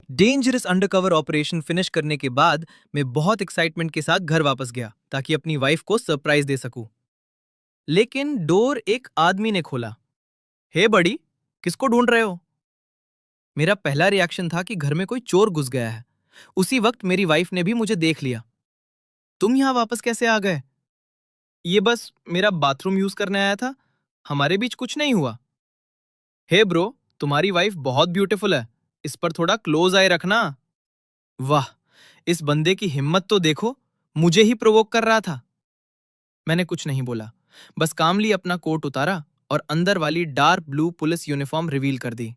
Dangerous undercover operation finish करने के बाद मैं बहुत एक्साइटमेंट के साथ घर वापस गया ताकि अपनी वाइफ को सरप्राइज दे सकूं। लेकिन डोर एक आदमी ने खोला। हे बड़ी, किसको ढूंढ रहे हो? मेरा पहला रिएक्शन था कि घर में कोई चोर घुस गया है। उसी वक्त मेरी वाइफ ने भी मुझे देख लिया। तुम यहाँ वापस कैसे आ गए? ये बस मेरा बाथरूम यूज करने आया था, हमारे बीच कुछ नहीं हुआ। हे ब्रो, तुम्हारी वाइफ बहुत ब्यूटीफुल है, इस पर थोड़ा क्लोज आई रखना। वाह, इस बंदे की हिम्मत तो देखो, मुझे ही प्रोवोक कर रहा था। मैंने कुछ नहीं बोला, बस कामली अपना कोट उतारा और अंदर वाली dark blue police uniform reveal कर दी।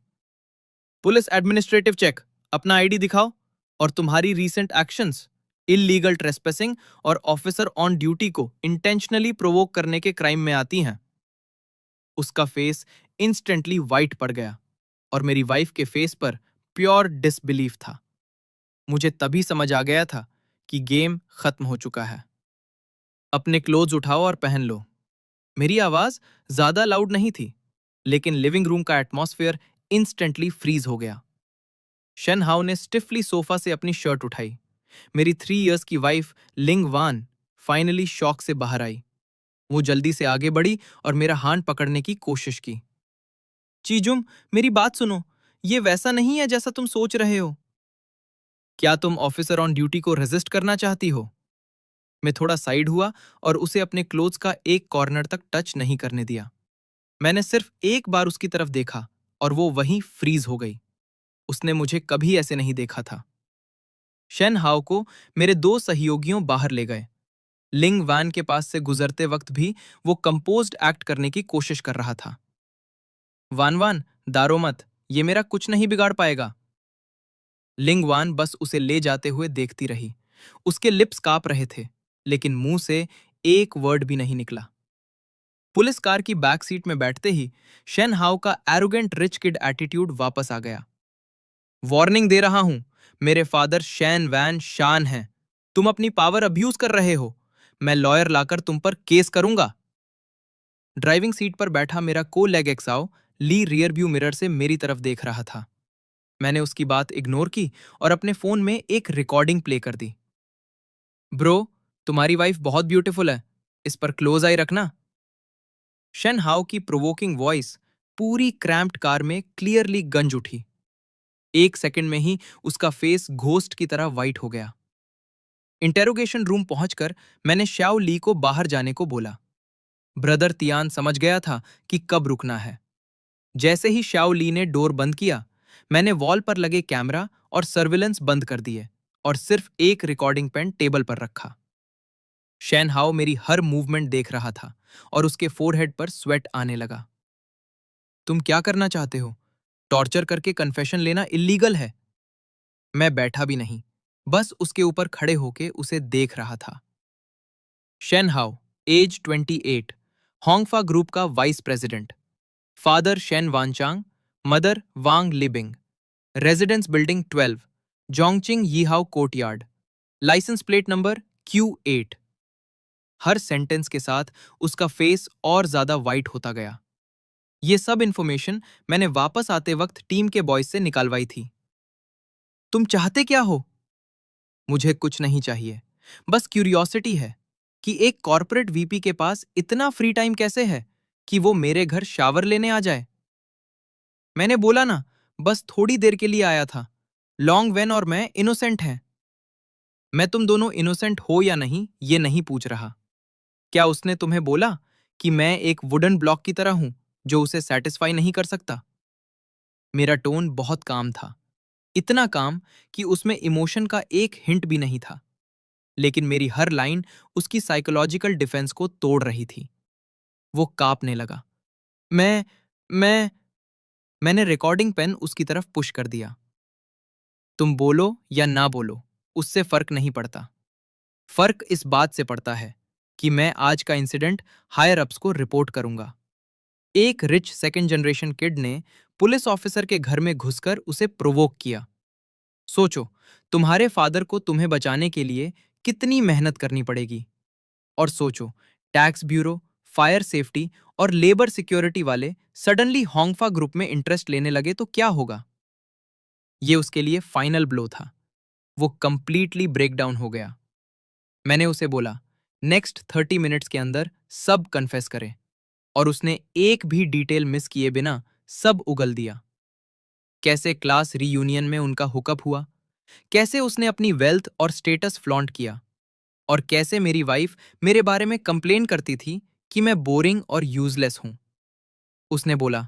पुलिस एडमिनिस्ट्रेटिव चेक, अपना आईडी दिखाओ। और तुम्हारी रीसेंट एक्शंस, इलीगल ट्रेसपेसिंग और ऑफिसर ऑन ड्यूटी को इंटेंशनली प्रोवोक करने के क्राइम में आती हैं। उसका फेस इंस्टेंटली वाइट पड़ गया और मेरी वाइफ के फेस पर प्योर डिसबिलीफ था। मुझे तभी समझ आ गया था कि गेम खत्म हो चुका है। अपने क्लोथ्स उठाओ और पहन लो। मेरी आवाज ज्यादा लाउड नहीं थी, लेकिन लिविंग रूम का एटमॉस्फेयर इंस्टेंटली फ्रीज हो गया। शेन हाउ ने स्टिफली सोफा से अपनी शर्ट उठाई। मेरी 3 इयर्स की वाइफ लिंग वान फाइनली शॉक से बाहर आई। वो जल्दी से आगे बढ़ी और मेरा हाथ पकड़ने की कोशिश की। चीजुम, मेरी बात सुनो, ये वैसा नहीं है जैसा तुम सोच रहे हो। क्या तुम ऑफिसर ऑन ड्यूटी को रेजिस्ट करना चाहती हो? मैं थोड़ा साइड हुआ और उसे अपने क्लोथ्स का एक कॉर्नर तक टच नहीं करने दिया। मैंने सिर्फ एक बार उसकी तरफ देखा और वो वहीं फ्रीज हो गई। उसने मुझे कभी ऐसे नहीं देखा था। शेन हाउ को मेरे 2 सहयोगियों बाहर ले गए। लिंग वैन के पास से गुजरते वक्त भी वो कंपोज्ड एक्ट करने की कोशिश कर रहा था। वान वान, दारो मत, ये मेरा कुछ नहीं बिगाड़ पाएगा। लिंग वान बस उसे ले जाते हुए देखती रही। उसके लिप्स कांप रहे थे, लेकिन मुंह से एक वर्ड भी नहीं निकला। पुलिस कार की बैक सीट में बैठते ही शेन हाउ का एरोगेंट रिच किड एटीट्यूड वापस आ गया। वार्निंग दे रहा हूं, मेरे फादर शैन वैन शान हैं। तुम अपनी पावर अब्यूज कर रहे हो। मैं लॉयर लाकर तुम पर केस करूंगा। ड्राइविंग सीट पर बैठा मेरा को लेग एक्साओ ली रियर व्यू मिरर से मेरी तरफ देख रहा था। मैंने उसकी बात इग्नोर की और अपने फोन में एक रिकॉर्डिंग प्ले कर दी। ब्रो, तुम्हारी वाइफ बहुत ब्यूटीफुल है, इस पर क्लोज आई रखना। शेन हाउ की प्रोवोकिंग वॉइस पूरी क्रैम्प्ड कार में क्लियरली गंज उठी। 1 सेकंड में ही उसका फेस घोस्ट की तरह वाइट हो गया। इंटेरोगेशन रूम पहुंचकर मैंने श्याओ ली को बाहर जाने को बोला। ब्रदर तियान समझ गया था कि कब रुकना है। जैसे ही श्याओ ली ने डोर बंद किया, मैंने वॉल पर लगे कैमरा और सर्विलेंस बंद कर दिए और सिर्फ एक रिकॉर्डिंग पेन टेबल पर रखा। शैन हाओ मेरी हर मूवमेंट देख रहा था और उसके फोरहेड पर स्वेट आने लगा। तुम क्या करना चाहते हो? टॉर्चर करके कन्फेशन लेना इल्लीगल है। मैं बैठा भी नहीं, बस उसके ऊपर खड़े होके उसे देख रहा था। Shen Hao, age 28, Hongfa group का vice president. Father Shen Wanchang, mother Wang Libing. Residence building 12, Zhongqing Yihao courtyard. License plate number Q8। हर सेंटेंस के साथ उसका फेस और ज्यादा वाइट होता गया। ये सब इंफॉर्मेशन मैंने वापस आते वक्त टीम के बॉयज से निकालवाई थी। तुम चाहते क्या हो? मुझे कुछ नहीं चाहिए, बस क्यूरियोसिटी है कि एक कॉर्पोरेट वीपी के पास इतना फ्री टाइम कैसे है कि वो मेरे घर शावर लेने आ जाए। मैंने बोला ना, बस थोड़ी देर के लिए आया था। लॉन्ग वेन और मैं इनोसेंट हैं। मैं तुम दोनों इनोसेंट हो या नहीं ये नहीं पूछ रहा। क्या उसने तुम्हें बोला कि मैं एक वुडन ब्लॉक की तरह हूं जो उसे सेटिस्फाई नहीं कर सकता? मेरा टोन बहुत काम था, इतना काम कि उसमें इमोशन का एक हिंट भी नहीं था। लेकिन मेरी हर लाइन उसकी साइकोलॉजिकल डिफेंस को तोड़ रही थी। वो कांपने लगा। मैं मैं मैंने रिकॉर्डिंग पेन उसकी तरफ पुश कर दिया। तुम बोलो या ना बोलो, उससे फर्क नहीं पड़ता। फर्क इस बात से पड़ता है कि मैं आज का इंसिडेंट हायर अप्स को रिपोर्ट करूंगा। एक रिच सेकंड जनरेशन किड ने पुलिस ऑफिसर के घर में घुसकर उसे प्रोवोक किया। सोचो, तुम्हारे फादर को तुम्हें बचाने के लिए कितनी मेहनत करनी पड़ेगी। और सोचो, टैक्स ब्यूरो, फायर सेफ्टी और लेबर सिक्योरिटी वाले सडनली होंगफा ग्रुप में इंटरेस्ट लेने लगे तो क्या होगा? ये उसके लिए फाइनल ब्लो था। वो कंप्लीटली ब्रेकडाउन हो गया। मैंने उसे बोला, नेक्स्ट 30 मिनट्स के अंदर सब कन्फेस करें, और उसने एक भी डिटेल मिस किए बिना सब उगल दिया। कैसे क्लास रीयूनियन में उनका हुकअप हुआ, कैसे उसने अपनी वेल्थ और स्टेटस फ्लॉन्ट किया, और कैसे मेरी वाइफ मेरे बारे में कंप्लेन करती थी कि मैं बोरिंग और यूजलेस हूं। उसने बोला,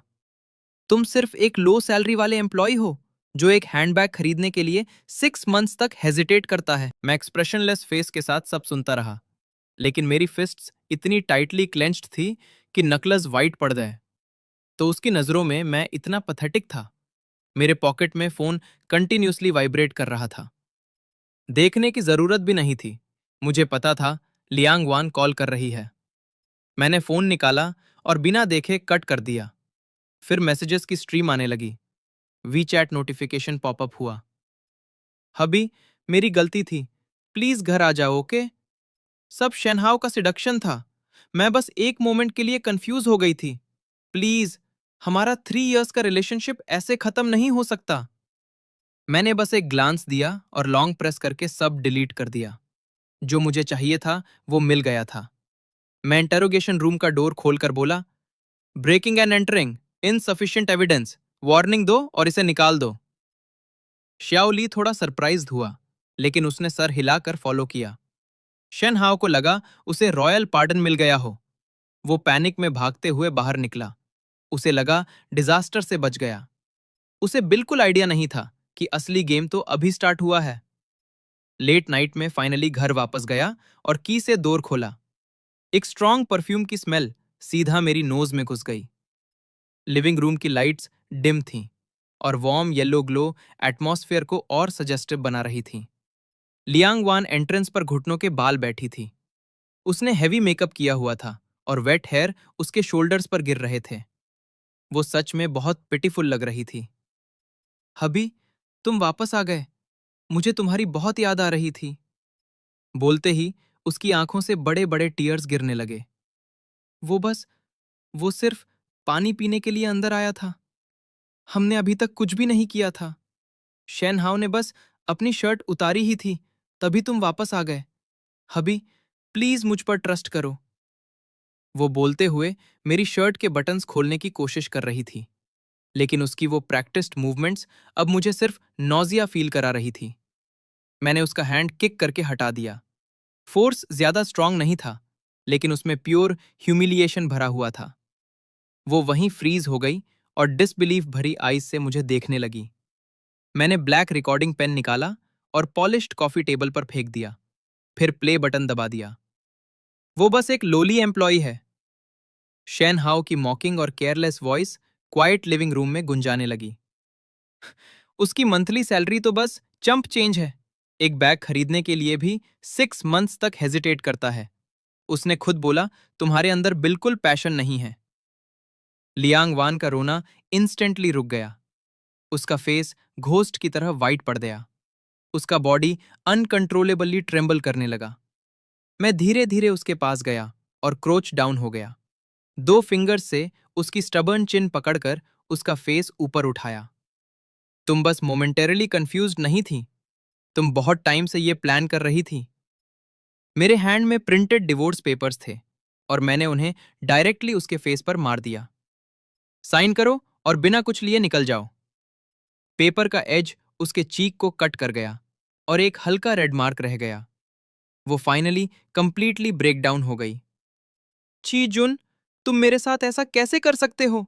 तुम सिर्फ एक लो सैलरी वाले एम्प्लॉय हो जो एक हैंडबैग खरीदने के लिए 6 मंथ्स तक हेजिटेट करता है। मैं एक्सप्रेशनलेस फेस के साथ सब सुनता रहा, लेकिन मेरी फिस्ट्स इतनी टाइटली क्लेंच्ड थी कि नकलस वाइट पड़ गए। तो उसकी नजरों में मैं इतना पथेटिक था। मेरे पॉकेट में फोन कंटिन्यूसली वाइब्रेट कर रहा था। देखने की जरूरत भी नहीं थी, मुझे पता था लियांग वान कॉल कर रही है। मैंने फोन निकाला और बिना देखे कट कर दिया। फिर मैसेजेस की स्ट्रीम आने लगी। वी चैट नोटिफिकेशन पॉपअप हुआ। हबी, मेरी गलती थी, प्लीज घर आ जाओ, ओके। सब शेनहाओ का सिडक्शन था। मैं बस एक मोमेंट के लिए कंफ्यूज हो गई थी। प्लीज, हमारा 3 इयर्स का रिलेशनशिप ऐसे खत्म नहीं हो सकता। मैंने बस एक ग्लांस दिया और लॉन्ग प्रेस करके सब डिलीट कर दिया। जो मुझे चाहिए था वो मिल गया था। मैं इंटेरोगेशन रूम का डोर खोलकर बोला, breaking and entering, insufficient evidence, warning दो और इसे निकाल दो। श्याओली थोड़ा सरप्राइज्ड हुआ, लेकिन उसने सर हिलाकर फॉलो किया। शेन हाओ को लगा उसे रॉयल पार्डन मिल गया हो। वो पैनिक में भागते हुए बाहर निकला। उसे लगा डिजास्टर से बच गया। उसे बिल्कुल आइडिया नहीं था कि असली गेम तो अभी स्टार्ट हुआ है। लेट नाइट में फाइनली घर वापस गया और की से डोर खोला। एक स्ट्रॉन्ग परफ्यूम की स्मेल सीधा मेरी नोज में घुस गई। लिविंग रूम की लाइट्स डिम थीं और वार्म येलो ग्लो एटमॉस्फेयर को और सजेस्टिव बना रही थी। लियांग वान एंट्रेंस पर घुटनों के बाल बैठी थी। उसने हैवी मेकअप किया हुआ था और वेट हेयर उसके शोल्डर्स पर गिर रहे थे। वो सच में बहुत पिटीफुल लग रही थी। हबी, तुम वापस आ गए, मुझे तुम्हारी बहुत याद आ रही थी। बोलते ही उसकी आंखों से बड़े बड़े टीयर्स गिरने लगे। वो बस, वो सिर्फ पानी पीने के लिए अंदर आया था। हमने अभी तक कुछ भी नहीं किया था। शेन हाउ ने बस अपनी शर्ट उतारी ही थी, तभी तुम वापस आ गए। हबी, प्लीज मुझ पर ट्रस्ट करो। वो बोलते हुए मेरी शर्ट के बटन्स खोलने की कोशिश कर रही थी, लेकिन उसकी वो प्रैक्टिस्ड मूवमेंट्स अब मुझे सिर्फ नॉजिया फील करा रही थी। मैंने उसका हैंड किक करके हटा दिया। फोर्स ज्यादा स्ट्रांग नहीं था, लेकिन उसमें प्योर ह्यूमिलिएशन भरा हुआ था। वो वहीं फ्रीज हो गई और डिसबिलीफ भरी आईज से मुझे देखने लगी। मैंने ब्लैक रिकॉर्डिंग पेन निकाला और पॉलिश्ड कॉफी टेबल पर फेंक दिया, फिर प्ले बटन दबा दिया। वो बस एक लोली एम्प्लॉई है। शेन हाउ की मॉकिंग और careless voice quite living room में गुंजाने लगी। उसकी मंथली सैलरी तो बस चंप चेंज है। एक बैग खरीदने के लिए भी 6 मंथ्स तक हेजिटेट करता है। उसने खुद बोला, तुम्हारे अंदर बिल्कुल पैशन नहीं है। लियांग वान का रोना इंस्टेंटली रुक गया। उसका फेस घोस्ट की तरह वाइट पड़ गया। उसका बॉडी अनकंट्रोलेबली ट्रेम्बल करने लगा। मैं धीरे धीरे उसके पास गया और क्रोच डाउन हो गया। 2 फिंगर्स से उसकी स्टबर्न चिन पकड़कर उसका फेस ऊपर उठाया। तुम बस मोमेंटेरली कंफ्यूज्ड नहीं थी, तुम बहुत टाइम से ये प्लान कर रही थी। मेरे हैंड में प्रिंटेड डिवोर्स पेपर्स थे और मैंने उन्हें डायरेक्टली उसके फेस पर मार दिया। साइन करो और बिना कुछ लिए निकल जाओ। पेपर का एज उसके चीक को कट कर गया और एक हल्का रेड मार्क रह गया। वो फाइनली कंप्लीटली ब्रेक डाउन हो गई। ची जुन, तुम मेरे साथ ऐसा कैसे कर सकते हो?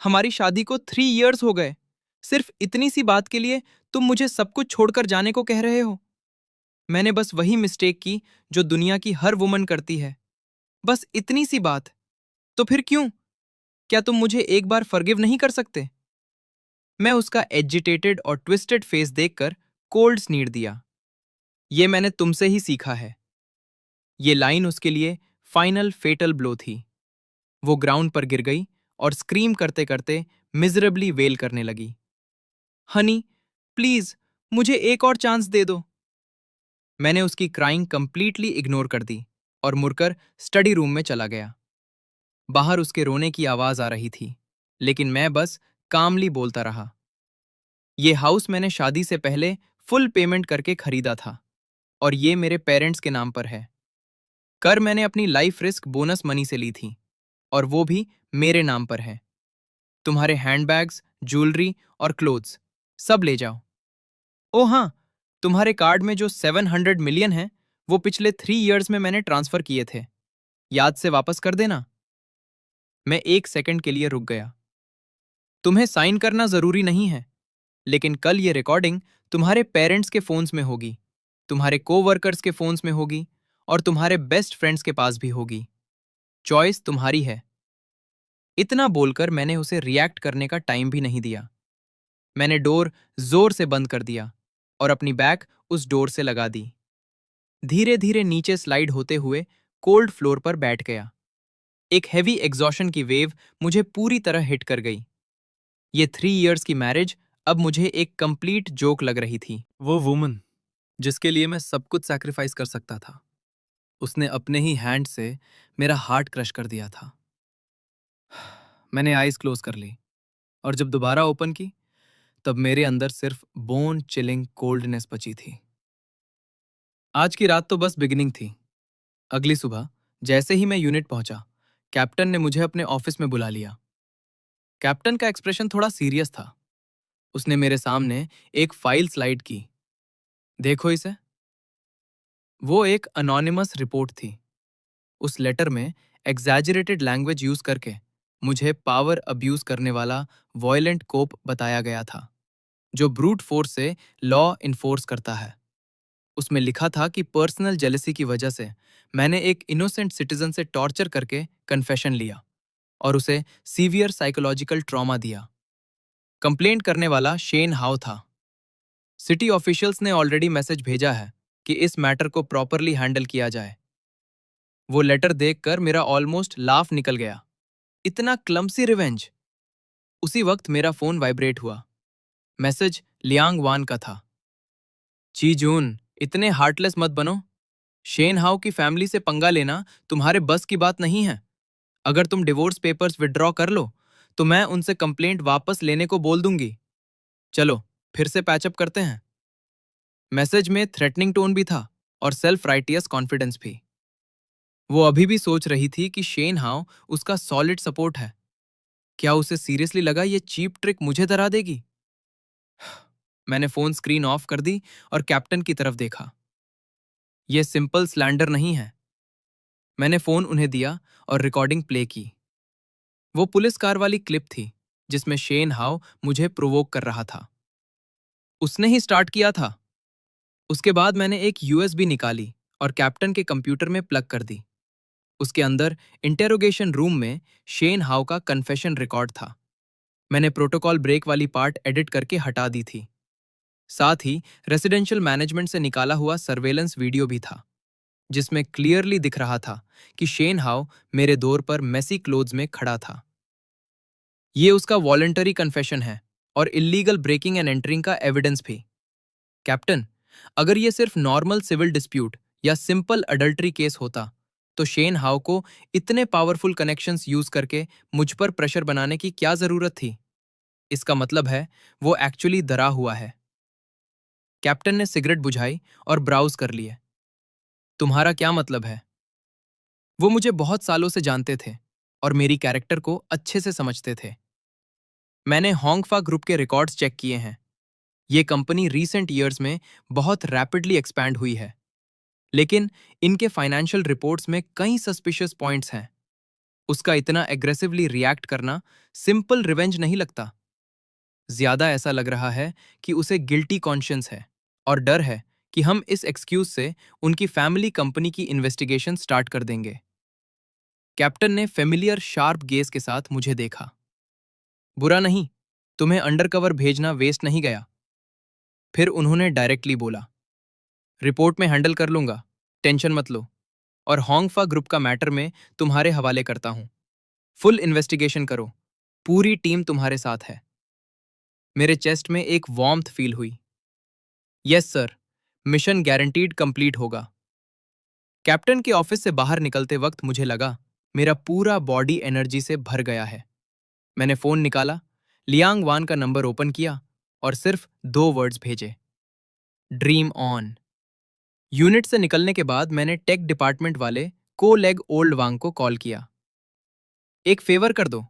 हमारी शादी को 3 इयर्स हो गए। सिर्फ इतनी सी बात के लिए तुम मुझे सब कुछ छोड़कर जाने को कह रहे हो? मैंने बस वही मिस्टेक की जो दुनिया की हर वुमन करती है। बस इतनी सी बात। तो फिर क्यों? क्या तुम मुझे एक बार फॉरगिव नहीं कर सकते? मैं उसका एजिटेटेड और ट्विस्टेड फेस देखकर कोल्ड स्नीर दिया। ये मैंने तुमसे ही सीखा है। ये लाइन उसके लिए फाइनल फेटल ब्लो थी। वो ग्राउंड पर गिर गई और स्क्रीम करते करते मिजरेबली वेल करने लगी। हनी, प्लीज, मुझे एक और चांस दे दो। मैंने उसकी क्राइंग कंप्लीटली इग्नोर कर दी और मुड़कर स्टडी रूम में चला गया। बाहर उसके रोने की आवाज आ रही थी, लेकिन मैं बस कामली बोलता रहा। ये हाउस मैंने शादी से पहले फुल पेमेंट करके खरीदा था और ये मेरे पेरेंट्स के नाम पर है। कर मैंने अपनी लाइफ रिस्क बोनस मनी से ली थी और वो भी मेरे नाम पर है। तुम्हारे हैंडबैग्स, ज्वेलरी और क्लोथ्स सब ले जाओ। ओ हाँ, तुम्हारे कार्ड में जो 700 मिलियन है वो पिछले 3 इयर्स में मैंने ट्रांसफर किए थे, याद से वापस कर देना। मैं 1 सेकंड के लिए रुक गया। तुम्हें साइन करना जरूरी नहीं है, लेकिन कल ये रिकॉर्डिंग तुम्हारे पेरेंट्स के फोन्स में होगी, तुम्हारे कोवर्कर्स के फोन्स में होगी और तुम्हारे बेस्ट फ्रेंड्स के पास भी होगी। चॉइस तुम्हारी है। इतना बोलकर मैंने उसे रिएक्ट करने का टाइम भी नहीं दिया। मैंने डोर जोर से बंद कर दिया और अपनी बैक उस डोर से लगा दी। धीरे धीरे नीचे स्लाइड होते हुए कोल्ड फ्लोर पर बैठ गया। एक हैवी एग्जॉशन की वेव मुझे पूरी तरह हिट कर गई। ये 3 इयर्स की मैरिज अब मुझे एक कंप्लीट जोक लग रही थी। वो वुमन जिसके लिए मैं सब कुछ सैक्रिफाइस कर सकता था, उसने अपने ही हैंड से मेरा हार्ट क्रश कर दिया था। मैंने आईज क्लोज कर ली और जब दोबारा ओपन की तब मेरे अंदर सिर्फ बोन चिलिंग कोल्डनेस बची थी। आज की रात तो बस बिगिनिंग थी। अगली सुबह जैसे ही मैं यूनिट पहुंचा, कैप्टन ने मुझे अपने ऑफिस में बुला लिया। कैप्टन का एक्सप्रेशन थोड़ा सीरियस था। उसने मेरे सामने एक फाइल स्लाइड की। देखो इसे। वो एक अनोनिमस रिपोर्ट थी। उस लेटर में एग्जैजरेटेड लैंग्वेज यूज करके मुझे पावर अब्यूज करने वाला वॉयलेंट कोप बताया गया था, जो ब्रूट फोर्स से लॉ इन्फोर्स करता है। उसमें लिखा था कि पर्सनल जेलसी की वजह से मैंने एक इनोसेंट सिटीजन से टॉर्चर करके कन्फेशन लिया और उसे सीवियर साइकोलॉजिकल ट्रॉमा दिया। कंप्लेंट करने वाला शेन हाउ था। सिटी ऑफिशियल्स ने ऑलरेडी मैसेज भेजा है कि इस मैटर को प्रॉपरली हैंडल किया जाए। वो लेटर देखकर मेरा ऑलमोस्ट लाफ निकल गया। इतना क्लम्सी रिवेंज। उसी वक्त मेरा फोन वाइब्रेट हुआ। मैसेज लियांग वान का था। ची जून, इतने हार्टलेस मत बनो। शेन हाउ की फैमिली से पंगा लेना तुम्हारे बस की बात नहीं है। अगर तुम डिवोर्स पेपर्स विड्रॉ कर लो तो मैं उनसे कंप्लेंट वापस लेने को बोल दूंगी। चलो फिर से पैचअप करते हैं। मैसेज में थ्रेटनिंग टोन भी था और सेल्फ राइटियस कॉन्फिडेंस भी। वो अभी भी सोच रही थी कि शेन हाउ उसका सॉलिड सपोर्ट है। क्या उसे सीरियसली लगा ये चीप ट्रिक मुझे डरा देगी? मैंने फोन स्क्रीन ऑफ कर दी और कैप्टन की तरफ देखा। यह सिंपल स्लैंडर नहीं है। मैंने फोन उन्हें दिया और रिकॉर्डिंग प्ले की। वो पुलिस कार वाली क्लिप थी जिसमें शेन हाउ मुझे प्रोवोक कर रहा था। उसने ही स्टार्ट किया था। उसके बाद मैंने एक यूएसबी निकाली और कैप्टन के कंप्यूटर में प्लग कर दी। उसके अंदर इंटेरोगेशन रूम में शेन हाउ का कन्फेशन रिकॉर्ड था। मैंने प्रोटोकॉल ब्रेक वाली पार्ट एडिट करके हटा दी थी। साथ ही रेसिडेंशियल मैनेजमेंट से निकाला हुआ सर्वेलेंस वीडियो भी था, जिसमें क्लियरली दिख रहा था कि शेन हाउ मेरे डोर पर मेसी क्लोथ्स में खड़ा था। ये उसका वॉलंटरी कन्फेशन है और इल्लीगल ब्रेकिंग एंड एंटरिंग का एविडेंस भी। कैप्टन, अगर ये सिर्फ नॉर्मल सिविल डिस्प्यूट या सिंपल अडल्ट्री केस होता तो शेन हाउ को इतने पावरफुल कनेक्शंस यूज करके मुझ पर प्रेशर बनाने की क्या जरूरत थी? इसका मतलब है वो एक्चुअली डरा हुआ है। कैप्टन ने सिगरेट बुझाई और ब्राउज कर लिए। तुम्हारा क्या मतलब है? वो मुझे बहुत सालों से जानते थे और मेरी कैरेक्टर को अच्छे से समझते थे। मैंने होंगफा ग्रुप के रिकॉर्ड्स चेक किए हैं। ये कंपनी रीसेंट ईयर्स में बहुत रैपिडली एक्सपैंड हुई है, लेकिन इनके फाइनेंशियल रिपोर्ट्स में कई सस्पिशियस पॉइंट्स हैं। उसका इतना एग्रेसिवली रिएक्ट करना सिंपल रिवेंज नहीं लगता। ज्यादा ऐसा लग रहा है कि उसे गिल्टी कॉन्शियंस है और डर है कि हम इस एक्सक्यूज से उनकी फैमिली कंपनी की इन्वेस्टिगेशन स्टार्ट कर देंगे। कैप्टन ने फेमिलियर शार्प गेज के साथ मुझे देखा। बुरा नहीं, तुम्हें अंडरकवर भेजना वेस्ट नहीं गया। फिर उन्होंने डायरेक्टली बोला, रिपोर्ट में हैंडल कर लूंगा, टेंशन मत लो, और होंगफा ग्रुप का मैटर में तुम्हारे हवाले करता हूं। फुल इन्वेस्टिगेशन करो, पूरी टीम तुम्हारे साथ है। मेरे चेस्ट में एक वार्मथ फील हुई। Yes sir, mission guaranteed complete होगा। कैप्टन के ऑफिस से बाहर निकलते वक्त मुझे लगा मेरा पूरा बॉडी एनर्जी से भर गया है। मैंने फोन निकाला, लियांग वान का नंबर ओपन किया और सिर्फ 2 वर्ड्स भेजे, ड्रीम ऑन। यूनिट से निकलने के बाद मैंने टेक डिपार्टमेंट वाले को लेग ओल्ड वांग को कॉल किया। एक फेवर कर दो,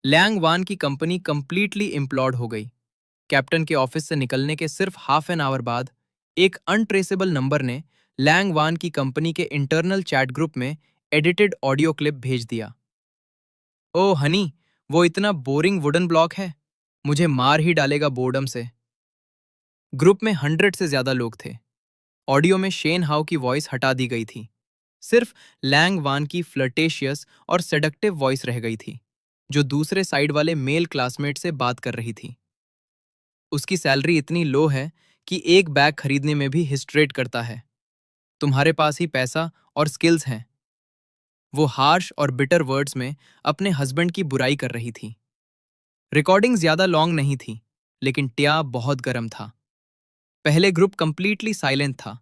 लैंग वान की कंपनी कंप्लीटली इम्प्लॉड हो गई। कैप्टन के ऑफिस से निकलने के सिर्फ हाफ एन आवर बाद एक अनट्रेसेबल नंबर ने लैंग वान की कंपनी के इंटरनल चैट ग्रुप में एडिटेड ऑडियो क्लिप भेज दिया। ओ हनी, वो इतना बोरिंग वुडन ब्लॉक है, मुझे मार ही डालेगा बोर्डम से। ग्रुप में 100 से ज्यादा लोग थे। ऑडियो में शेन हाउ की वॉइस हटा दी गई थी, सिर्फ लैंग वान की फ्लर्टेशियस और सेडक्टिव वॉइस रह गई थी, जो दूसरे साइड वाले मेल क्लासमेट से बात कर रही थी। उसकी सैलरी इतनी लो है कि एक बैग खरीदने में भी हिस्ट्रेट करता है। तुम्हारे पास ही पैसा और स्किल्स हैं। वो हार्श और बिटर वर्ड्स में अपने हस्बैंड की बुराई कर रही थी। रिकॉर्डिंग ज्यादा लॉन्ग नहीं थी, लेकिन ट्या बहुत गर्म था। पहले ग्रुप कंप्लीटली साइलेंट था,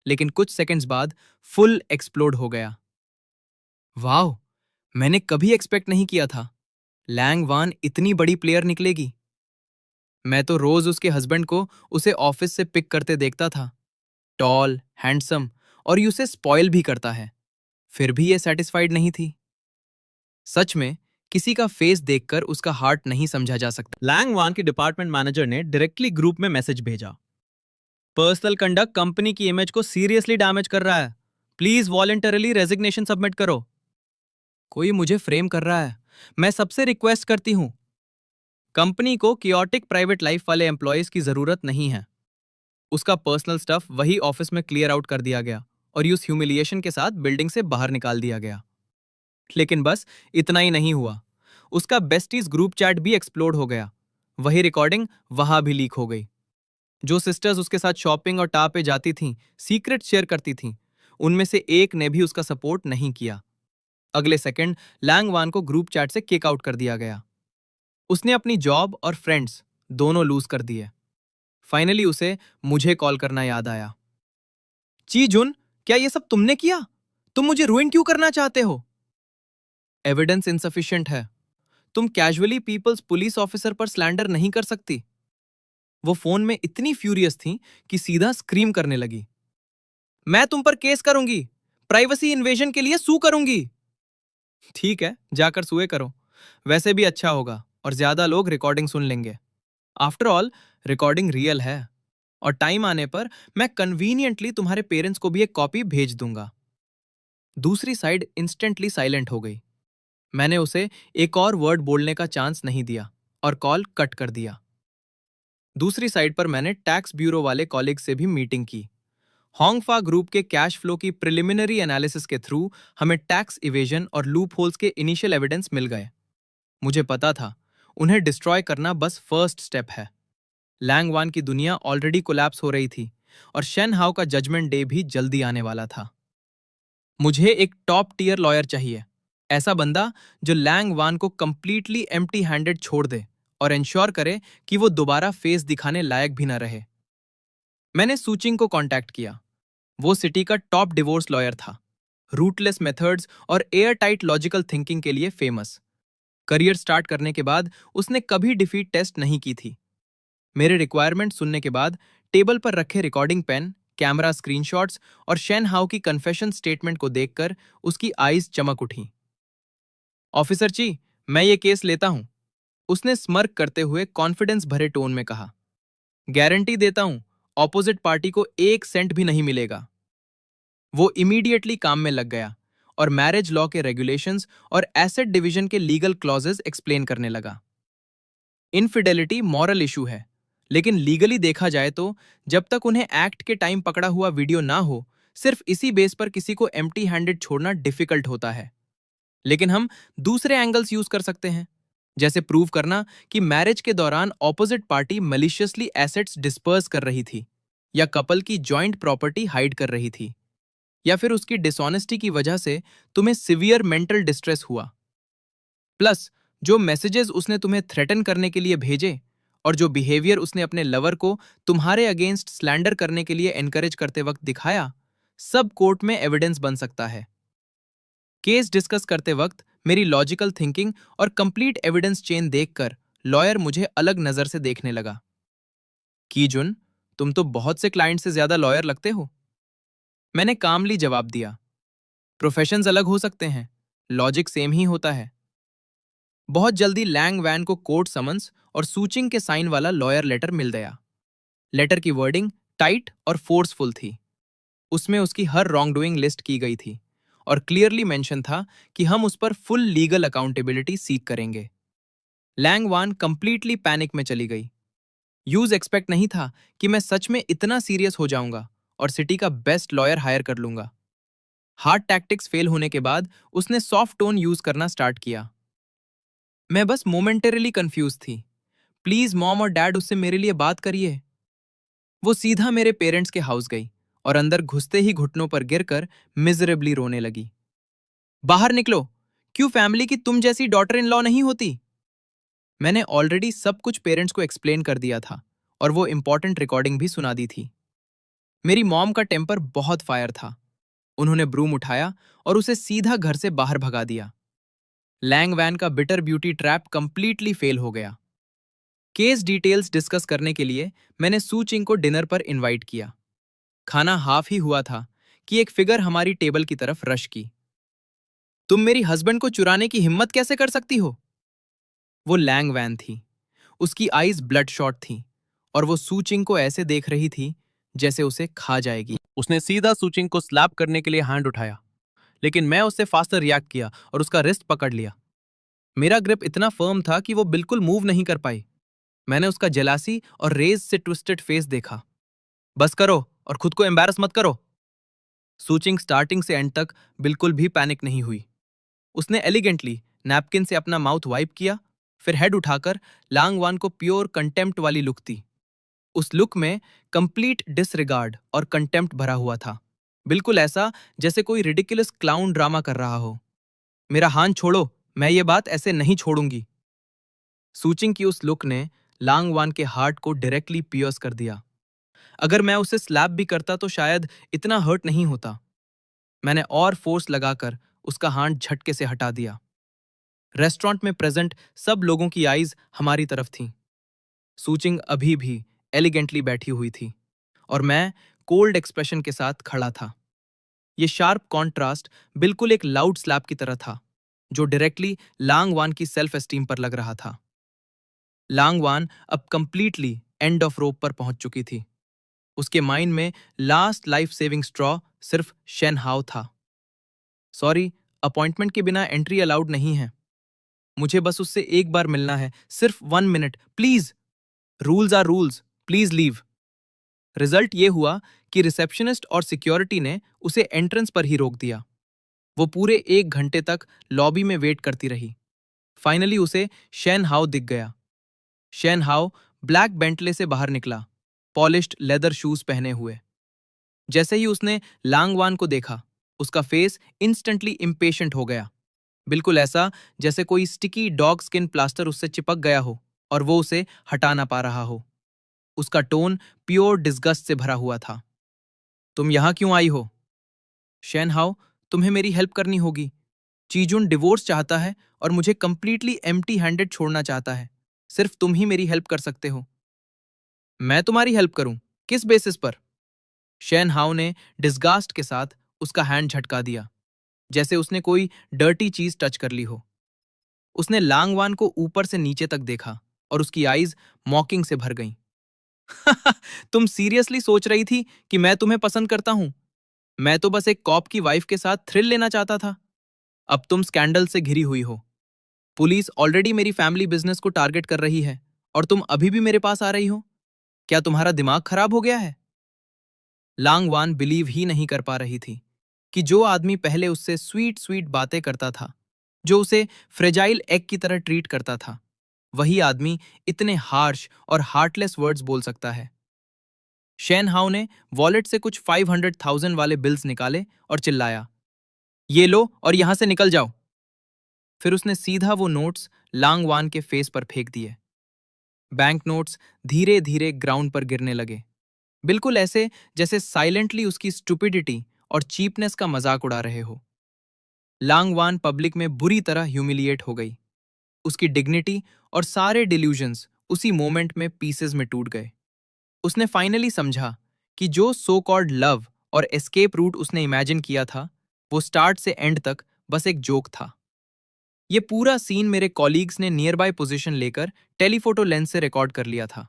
लेकिन कुछ सेकंड्स बाद फुल एक्सप्लोड हो गया। वाह, मैंने कभी एक्सपेक्ट नहीं किया था लैंग वान इतनी बड़ी प्लेयर निकलेगी। मैं तो रोज उसके हस्बैंड को उसे ऑफिस से पिक करते देखता था, टॉल, हैंडसम, और ये उसे स्पॉइल भी करता है। फिर भी ये सेटिस्फाइड नहीं थी। सच में किसी का फेस देखकर उसका हार्ट नहीं समझा जा सकता। लैंग वान के डिपार्टमेंट मैनेजर ने डायरेक्टली ग्रुप में मैसेज भेजा, पर्सनल कंडक्ट कंपनी की इमेज को सीरियसली डैमेज कर रहा है, प्लीज वॉलंटरली रेजिग्नेशन सबमिट करो। कोई मुझे फ्रेम कर रहा है, मैं सबसे रिक्वेस्ट करती हूं। कंपनी को कियोटिक प्राइवेट लाइफ वाले एम्प्लॉयज की जरूरत नहीं है। उसका पर्सनल स्टफ वही ऑफिस में क्लियर आउट कर दिया गया और उस ह्यूमिलिएशन के साथ बिल्डिंग से बाहर निकाल दिया गया। लेकिन बस इतना ही नहीं हुआ, उसका बेस्टीज ग्रुप चैट भी एक्सप्लोड हो गया। वही रिकॉर्डिंग वहां भी लीक हो गई। जो सिस्टर्स उसके साथ शॉपिंग और टा पे जाती थीं, सीक्रेट शेयर करती थीं, उनमें से एक ने भी उसका सपोर्ट नहीं किया। अगले सेकंड लैंग वान को ग्रुप चैट से किक आउट कर दिया गया। उसने अपनी जॉब और फ्रेंड्स दोनों लूज कर दिए। फाइनली उसे मुझे कॉल करना याद आया। ची जुन, क्या ये सब तुमने किया? तुम मुझे रुइन क्यों करना चाहते हो? एविडेंस इनसफिशिएंट है। तुम कैजुअली पीपल्स पुलिस ऑफिसर पर स्लैंडर नहीं कर सकती। वो फोन में इतनी फ्यूरियस थी कि सीधा स्क्रीम करने लगी। मैं तुम पर केस करूंगी, प्राइवेसी इन्वेजन के लिए सू करूंगी। ठीक है, जाकर सुए करो, वैसे भी अच्छा होगा और ज्यादा लोग रिकॉर्डिंग सुन लेंगे। आफ्टर ऑल रिकॉर्डिंग रियल है और टाइम आने पर मैं कन्वीनियंटली तुम्हारे पेरेंट्स को भी एक कॉपी भेज दूंगा। दूसरी साइड इंस्टेंटली साइलेंट हो गई। मैंने उसे एक और वर्ड बोलने का चांस नहीं दिया और कॉल कट कर दिया। दूसरी साइड पर मैंने टैक्स ब्यूरो वाले कॉलीग से भी मीटिंग की। होंगफा ग्रुप के कैश फ्लो की प्रिलिमिनरी एनालिसिस के थ्रू हमें टैक्स इवेजन और लूप होल्स के इनिशियल एविडेंस मिल गए। मुझे पता था उन्हें डिस्ट्रॉय करना बस फर्स्ट स्टेप है। लैंग वान की दुनिया ऑलरेडी कोलैप्स हो रही थी और शेन हाउ का जजमेंट डे भी जल्दी आने वाला था। मुझे एक टॉप टीयर लॉयर चाहिए, ऐसा बंदा जो लैंग वान को कंप्लीटली एम्प्टी हैंडेड छोड़ दे और इंश्योर करे कि वो दोबारा फेस दिखाने लायक भी न रहे। मैंने सूचिंग को कांटेक्ट किया। वो सिटी का टॉप डिवोर्स लॉयर था, रूटलेस मेथड्स और एयर टाइट लॉजिकल थिंकिंग के लिए फेमस। करियर स्टार्ट करने के बाद उसने कभी डिफीट टेस्ट नहीं की थी। मेरे रिक्वायरमेंट सुनने के बाद टेबल पर रखे रिकॉर्डिंग पेन, कैमरा स्क्रीनशॉट्स और शेन हाउ की कन्फेशन स्टेटमेंट को देखकर उसकी आईज चमक उठी। ऑफिसर जी, मैं ये केस लेता हूं, उसने स्मर्क करते हुए कॉन्फिडेंस भरे टोन में कहा। गारंटी देता हूं, ऑपोजिट पार्टी को 1 सेंट भी नहीं मिलेगा। वो इमीडिएटली काम में लग गया और मैरिज लॉ के रेगुलेशंस और एसेट डिवीजन के लीगल क्लॉजेस एक्सप्लेन करने लगा। इनफिडेलिटी मॉरल इशू है, लेकिन लीगली देखा जाए तो जब तक उन्हें एक्ट के टाइम पकड़ा हुआ वीडियो ना हो, सिर्फ इसी बेस पर किसी को एम्प्टी हैंडेड छोड़ना डिफिकल्ट होता है। लेकिन हम दूसरे एंगल्स यूज कर सकते हैं, जैसे प्रूव करना कि मैरिज के दौरान ऑपोजिट पार्टी मलिशियसली एसेट्स डिस्पर्स कर रही थी, या कपल की जॉइंट प्रॉपर्टी हाइड कर रही थी, या फिर उसकी डिसऑनेस्टी की वजह से तुम्हें सिवियर मेंटल डिस्ट्रेस हुआ। प्लस जो मैसेजेस उसने तुम्हें थ्रेटन करने के लिए भेजे और जो बिहेवियर उसने अपने लवर को तुम्हारे अगेंस्ट स्लैंडर करने के लिए एनकरेज करते वक्त दिखाया, सब कोर्ट में एविडेंस बन सकता है। केस डिस्कस करते वक्त मेरी लॉजिकल थिंकिंग और कंप्लीट एविडेंस चेन देखकर लॉयर मुझे अलग नजर से देखने लगा। कीजुन, तुम तो बहुत से क्लाइंट से ज्यादा लॉयर लगते हो। मैंने कामली जवाब दिया, प्रोफेशंस अलग हो सकते हैं, लॉजिक सेम ही होता है। बहुत जल्दी लैंग वैन को कोर्ट समन्स और सूचिंग के साइन वाला लॉयर लेटर मिल गया। लेटर की वर्डिंग टाइट और फोर्सफुल थी। उसमें उसकी हर रॉन्ग डूइंग लिस्ट की गई थी और क्लियरली मेंशन था कि हम उस पर फुल लीगल अकाउंटेबिलिटी सीक करेंगे। लैंग वान कंप्लीटली पैनिक में चली गई। यूज एक्सपेक्ट नहीं था कि मैं सच में इतना सीरियस हो जाऊंगा और सिटी का बेस्ट लॉयर हायर कर लूंगा। हार्ड टैक्टिक्स फेल होने के बाद उसने सॉफ्ट टोन यूज करना स्टार्ट किया। मैं बस मोमेंटरीली कंफ्यूज थी। प्लीज मॉम और डैड उससे मेरे लिए बात करिए। वो सीधा मेरे पेरेंट्स के हाउस गई और अंदर घुसते ही घुटनों पर गिरकर मिजरेबली रोने लगी। बाहर निकलो, क्यों फैमिली की तुम जैसी डॉटर इन लॉ नहीं होती। मैंने ऑलरेडी सब कुछ पेरेंट्स को एक्सप्लेन कर दिया था और वो इंपॉर्टेंट रिकॉर्डिंग भी सुना दी थी। मेरी मॉम का टेम्पर बहुत फायर था। उन्होंने ब्रूम उठाया और उसे सीधा घर से बाहर भगा दिया। लैंग वैन का bitter beauty trap completely fail हो गया। केस डिटेल्स डिस्कस करने के लिए मैंने सू चिंग को डिनर पर इनवाइट किया। खाना हाफ ही हुआ था कि एक फिगर हमारी टेबल की तरफ रश की। तुम मेरी हस्बैंड को चुराने की हिम्मत कैसे कर सकती हो। वो लैंग वैन थी। उसकी आईज ब्लड शॉट थी और वो सूचिंग को ऐसे देख रही थी जैसे उसे खा जाएगी। उसने सीधा सूचिंग को स्लैप करने के लिए हैंड उठाया, लेकिन मैं उससे फास्टर रिएक्ट किया और उसका रिस्ट पकड़ लिया। मेरा ग्रिप इतना फर्म था कि वो बिल्कुल मूव नहीं कर पाई। मैंने उसका जेलासी और रेज से ट्विस्टेड फेस देखा। बस करो और खुद को एम्बैरस मत करो। सूचिंग स्टार्टिंग से एंड तक बिल्कुल भी पैनिक नहीं हुई। उसने एलिगेंटली नैपकिन से अपना माउथ वाइप किया, फिर हेड उठाकर लांग वान को प्योर कंटेम्प्ट वाली लुक दी। उस लुक में कंप्लीट डिसरिगार्ड और कंटेम्प्ट भरा हुआ था, बिल्कुल ऐसा जैसे कोई रिडिकुलस क्लाउन ड्रामा कर रहा हो। मेरा हाथ छोड़ो, मैं ये बात ऐसे नहीं छोड़ूंगी। सूचिंग की उस लुक ने लांग वान के हार्ट को डायरेक्टली पियर्स कर दिया। अगर मैं उसे स्लैप भी करता तो शायद इतना हर्ट नहीं होता। मैंने और फोर्स लगाकर उसका हाथ झटके से हटा दिया। रेस्टोरेंट में प्रेजेंट सब लोगों की आईज हमारी तरफ थीं। सूचिंग अभी भी एलिगेंटली बैठी हुई थी और मैं कोल्ड एक्सप्रेशन के साथ खड़ा था। ये शार्प कॉन्ट्रास्ट बिल्कुल एक लाउड स्लैप की तरह था, जो डायरेक्टली लांग वान की सेल्फ एस्टीम पर लग रहा था। लांग वान अब कंप्लीटली एंड ऑफ रोप पर पहुंच चुकी थी। उसके माइंड में लास्ट लाइफ सेविंग स्ट्रॉ सिर्फ शेन हाउ था। सॉरी, अपॉइंटमेंट के बिना एंट्री अलाउड नहीं है। मुझे बस उससे एक बार मिलना है, सिर्फ 1 minute please. Rules are rules, please leave. Result ये हुआ कि रिसेप्शनिस्ट और सिक्योरिटी ने उसे एंट्रेंस पर ही रोक दिया। वो पूरे 1 घंटे तक लॉबी में वेट करती रही। फाइनली उसे शेन हाउ दिख गया। शेन हाउ ब्लैक बेंटले से बाहर निकला, पॉलिश्ड लेदर शूज पहने हुए। जैसे ही उसने लांगवान को देखा, उसका फेस इंस्टेंटली इम्पेशेंट हो गया, बिल्कुल ऐसा जैसे कोई स्टिकी डॉग स्किन प्लास्टर उससे चिपक गया हो और वो उसे हटा ना पा रहा हो। उसका टोन प्योर डिस्गस्ट से भरा हुआ था। तुम यहां क्यों आई हो? शेन हाउ, तुम्हें मेरी हेल्प करनी होगी। चीजुन डिवोर्स चाहता है और मुझे कंप्लीटली एम्प्टी हैंडेड छोड़ना चाहता है। सिर्फ तुम ही मेरी हेल्प कर सकते हो। मैं तुम्हारी हेल्प करूं? किस बेसिस पर? शेन हाउ ने डिस्गास्ट के साथ उसका हैंड झटका दिया, जैसे उसने कोई डर्टी चीज टच कर ली हो। उसने लांगवान को ऊपर से नीचे तक देखा और उसकी आईज मॉकिंग से भर गईं। तुम सीरियसली सोच रही थी कि मैं तुम्हें पसंद करता हूं? मैं तो बस एक कॉप की वाइफ के साथ थ्रिल लेना चाहता था। अब तुम स्कैंडल से घिरी हुई हो। पुलिस ऑलरेडी मेरी फैमिली बिजनेस को टारगेट कर रही है और तुम अभी भी मेरे पास आ रही हो। क्या तुम्हारा दिमाग खराब हो गया है? लांगवान बिलीव ही नहीं कर पा रही थी कि जो आदमी पहले उससे स्वीट स्वीट बातें करता था, जो उसे फ्रेजाइल एग की तरह ट्रीट करता था, वही आदमी इतने हार्श और हार्टलेस वर्ड्स बोल सकता है। शेन हाउ ने वॉलेट से कुछ 500,000 वाले बिल्स निकाले और चिल्लाया, ये लो और यहां से निकल जाओ। फिर उसने सीधा वो नोट्स लांगवान के फेस पर फेंक दिए। बैंक नोट्स धीरे धीरे ग्राउंड पर गिरने लगे, बिल्कुल ऐसे जैसे साइलेंटली उसकी स्टुपिडिटी और चीपनेस का मजाक उड़ा रहे हो। लांगवान पब्लिक में बुरी तरह ह्यूमिलिएट हो गई। उसकी डिग्निटी और सारे डिल्यूजन्स उसी मोमेंट में पीसेस में टूट गए। उसने फाइनली समझा कि जो सो कॉल्ड लव और एस्केप रूट उसने इमेजिन किया था, वो स्टार्ट से एंड तक बस एक जोक था। ये पूरा सीन मेरे कॉलीग्स ने नियर बाय पोजीशन लेकर टेलीफोटो लेंस से रिकॉर्ड कर लिया था।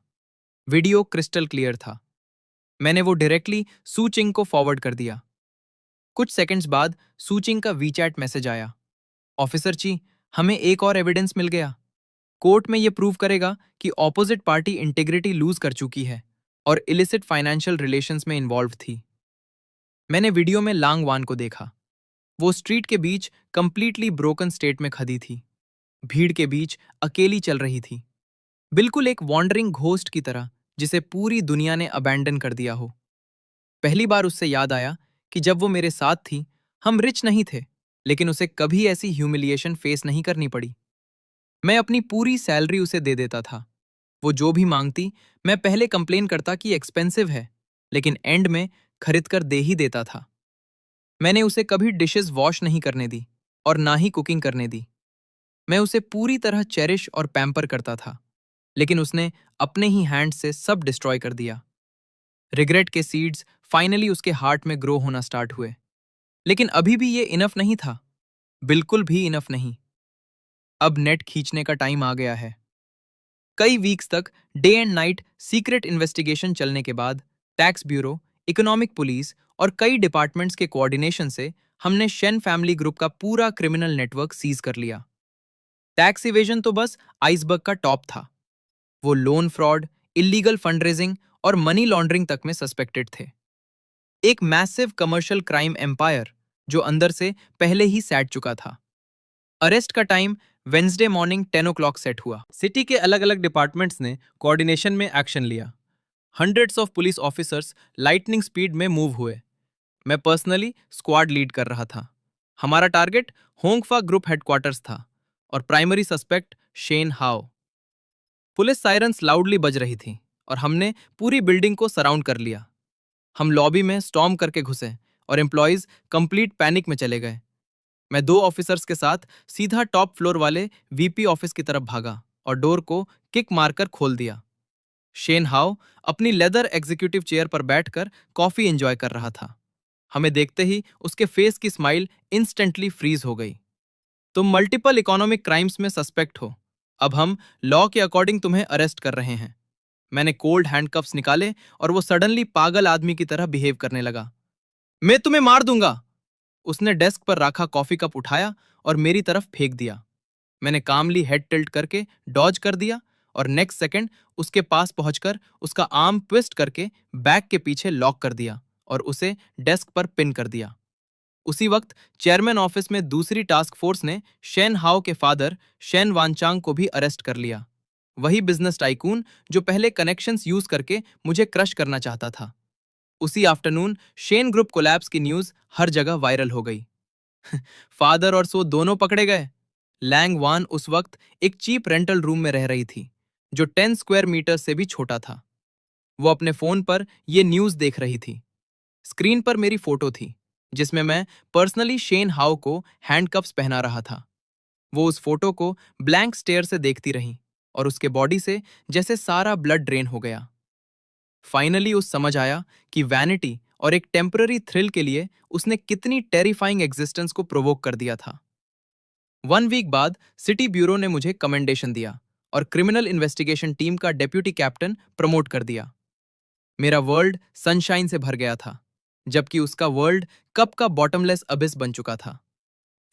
वीडियो क्रिस्टल क्लियर था। मैंने वो डायरेक्टली सू चिंग को फॉरवर्ड कर दिया। कुछ सेकंड्स बाद सू चिंग का वीचैट मैसेज आया। ऑफिसर जी, हमें एक और एविडेंस मिल गया। कोर्ट में ये प्रूव करेगा कि ऑपोजिट पार्टी इंटेग्रिटी लूज कर चुकी है और इलिसिट फाइनेंशियल रिलेशंस में इन्वॉल्व थी। मैंने वीडियो में लांग वान को देखा। वो स्ट्रीट के बीच कंप्लीटली ब्रोकन स्टेट में खड़ी थी, भीड़ के बीच अकेली चल रही थी, बिल्कुल एक वॉन्डरिंग घोस्ट की तरह जिसे पूरी दुनिया ने अबैंडन कर दिया हो। पहली बार उससे याद आया कि जब वो मेरे साथ थी, हम रिच नहीं थे, लेकिन उसे कभी ऐसी ह्यूमिलिएशन फेस नहीं करनी पड़ी। मैं अपनी पूरी सैलरी उसे दे देता था। वो जो भी मांगती, मैं पहले कंप्लेन करता कि एक्सपेंसिव है, लेकिन एंड में खरीद कर दे ही देता था। मैंने उसे कभी डिशेस वॉश नहीं करने दी और ना ही कुकिंग करने दी। मैं उसे पूरी तरह चेरिश और पैम्पर करता था, लेकिन उसने अपने ही हैंड से सब डिस्ट्रॉय कर दिया। रिग्रेट के सीड्स फाइनली उसके हार्ट में ग्रो होना स्टार्ट हुए। लेकिन अभी भी ये इनफ नहीं था, बिल्कुल भी इनफ नहीं। अब नेट खींचने का टाइम आ गया है। कई वीक्स तक day and night secret investigation चलने के बाद टैक्स ब्यूरो, इकोनॉमिक पुलिस और कई डिपार्टमेंट्स के कोऑर्डिनेशन से हमने शेन फैमिली ग्रुप का पूरा क्रिमिनल नेटवर्क सीज कर लिया। टैक्स इवेजन तो बस आइसबर्ग का टॉप था। वो लोन फ्रॉड, इलीगल फंडरेजिंग और मनी लॉन्ड्रिंग तक में सस्पेक्टेड थे। एक मैसिव कमर्शियल क्राइम एम्पायर जो अंदर से पहले ही सैट चुका था। अरेस्ट का time Wednesday morning 10 o'clock set हुआ। सिटी के अलग अलग डिपार्टमेंट्स ने कोऑर्डिनेशन में एक्शन लिया। Hundreds of police officers lightning speed में मूव हुए। मैं पर्सनली स्क्वाड लीड कर रहा था। हमारा टारगेट होंगफा ग्रुप हेडक्वार्टर्स था और प्राइमरी सस्पेक्ट शेन हाओ। पुलिस सायरन्स लाउडली बज रही थी और हमने पूरी बिल्डिंग को सराउंड कर लिया। हम लॉबी में स्टॉर्म करके घुसे और एम्प्लॉयज कंप्लीट पैनिक में चले गए। मैं 2 ऑफिसर्स के साथ सीधा टॉप फ्लोर वाले वीपी ऑफिस की तरफ भागा और डोर को किक मारकर खोल दिया। शेन हाउ अपनी लेदर एग्जीक्यूटिव चेयर पर बैठकर कॉफी एंजॉय कर रहा था। हमें देखते ही उसके फेस की स्माइल इंस्टेंटली फ्रीज हो गई। तुम मल्टीपल इकोनॉमिक क्राइम्स में सस्पेक्ट हो। अब हम लॉ के अकॉर्डिंग तुम्हें अरेस्ट कर रहे हैं। मैंने कोल्ड हैंडकफ्स निकाले और वो सडनली पागल आदमी की तरह बिहेव करने लगा। मैं तुम्हें मार दूंगा। उसने डेस्क पर रखा कॉफी कप उठाया और मेरी तरफ फेंक दिया। मैंने कामली हेड टिल्ट करके डॉज कर दिया और नेक्स्ट सेकंड उसके पास पहुंचकर उसका आर्म ट्विस्ट करके बैक के पीछे लॉक कर दिया और उसे डेस्क पर पिन कर दिया। उसी वक्त चेयरमैन ऑफिस में दूसरी टास्क फोर्स ने शेन हाओ के फादर शेन वानचांग को भी अरेस्ट कर लिया। वही बिजनेस टाइकून जो पहले कनेक्शंस यूज करके मुझे क्रश करना चाहता था। उसी आफ्टरनून शेन ग्रुप कोलैप्स की न्यूज हर जगह वायरल हो गई। फादर और सो दोनों पकड़े गए। लैंग वान उस वक्त एक चीप रेंटल रूम में रह रही थी जो 10 स्क्वायर मीटर से भी छोटा था। वो अपने फोन पर ये न्यूज देख रही थी। स्क्रीन पर मेरी फोटो थी जिसमें मैं पर्सनली शेन हाउ को हैंडकफ्स पहना रहा था। वो उस फोटो को ब्लैंक स्टेयर से देखती रही और उसके बॉडी से जैसे सारा ब्लड ड्रेन हो गया। फाइनली उस समझ आया कि वैनिटी और एक टेम्पररी थ्रिल के लिए उसने कितनी टेरिफाइंग एग्जिस्टेंस को प्रोवोक कर दिया था। 1 वीक बाद सिटी ब्यूरो ने मुझे कमेंडेशन दिया और क्रिमिनल इन्वेस्टिगेशन टीम का डेप्यूटी कैप्टन प्रमोट कर दिया। मेरा वर्ल्ड सनशाइन से भर गया था, जबकि उसका वर्ल्ड कप का बॉटमलेस अबिस बन चुका था।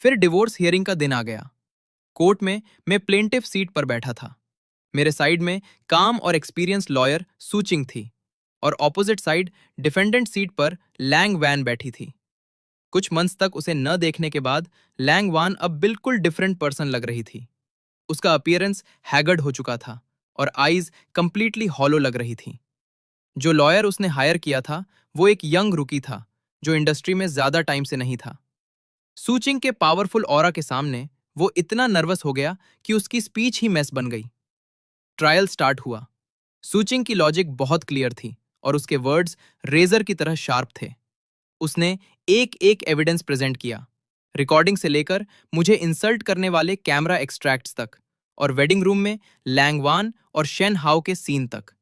फिर डिवोर्स हियरिंग का दिन आ गया। कोर्ट में मैं प्लेंटिफ सीट पर बैठा था। मेरे साइड में काम और एक्सपीरियंस लॉयर सूचिंग थी और ऑपोजिट साइड डिफेंडेंट सीट पर लैंग वैन बैठी थी। कुछ मंथ्स तक उसे न देखने के बाद लैंग वान अब बिल्कुल डिफरेंट पर्सन लग रही थी। उसका अपीयरेंस हैगर्ड हो चुका था और आईज कंप्लीटली हॉलो लग रही थी। जो लॉयर उसने हायर किया था वो एक यंग रुकी था जो इंडस्ट्री में ज्यादा टाइम से नहीं था। सूचिंग के पावरफुल ऑरा के सामने वो इतना नर्वस हो गया कि उसकी स्पीच ही मेस बन गई। ट्रायल स्टार्ट हुआ। सूचिंग की लॉजिक बहुत क्लियर थी और उसके वर्ड्स रेजर की तरह शार्प थे। उसने एक एक एविडेंस प्रेजेंट किया, रिकॉर्डिंग से लेकर मुझे इंसल्ट करने वाले कैमरा एक्सट्रैक्ट्स तक और वेडिंग रूम में लैंगवान और शेन हाउ के सीन तक।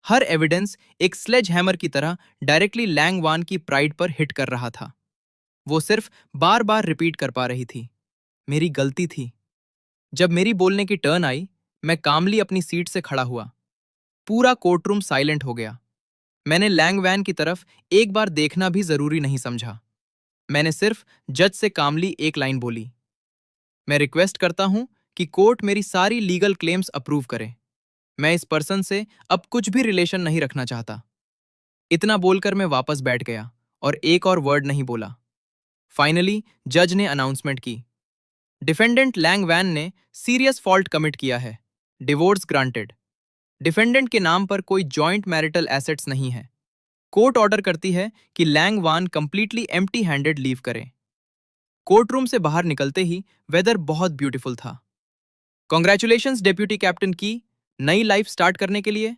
हर एविडेंस एक स्लेज हैमर की तरह डायरेक्टली लैंग वान की प्राइड पर हिट कर रहा था। वो सिर्फ बार बार रिपीट कर पा रही थी, मेरी गलती थी। जब मेरी बोलने की टर्न आई, मैं कामली अपनी सीट से खड़ा हुआ। पूरा कोर्टरूम साइलेंट हो गया। मैंने लैंग वैन की तरफ एक बार देखना भी जरूरी नहीं समझा। मैंने सिर्फ जज से कामली एक लाइन बोली, मैं रिक्वेस्ट करता हूं कि कोर्ट मेरी सारी लीगल क्लेम्स अप्रूव करे। मैं इस पर्सन से अब कुछ भी रिलेशन नहीं रखना चाहता। इतना बोलकर मैं वापस बैठ गया और एक और वर्ड नहीं बोला। फाइनली जज ने अनाउंसमेंट की, डिफेंडेंट लैंग वैन ने सीरियस फॉल्ट कमिट किया है। Divorce granted. डिफेंडेंट के नाम पर कोई जॉइंट मैरिटल एसेट्स नहीं है। कोर्ट ऑर्डर करती है कि लैंग वान कंप्लीटली एम्प्टी हैंडेड लीव करें। कोर्ट रूम से बाहर निकलते ही वेदर बहुत ब्यूटीफुल था। कॉन्ग्रेचुलेशंस डेप्यूटी कैप्टन की, नई लाइफ स्टार्ट करने के लिए।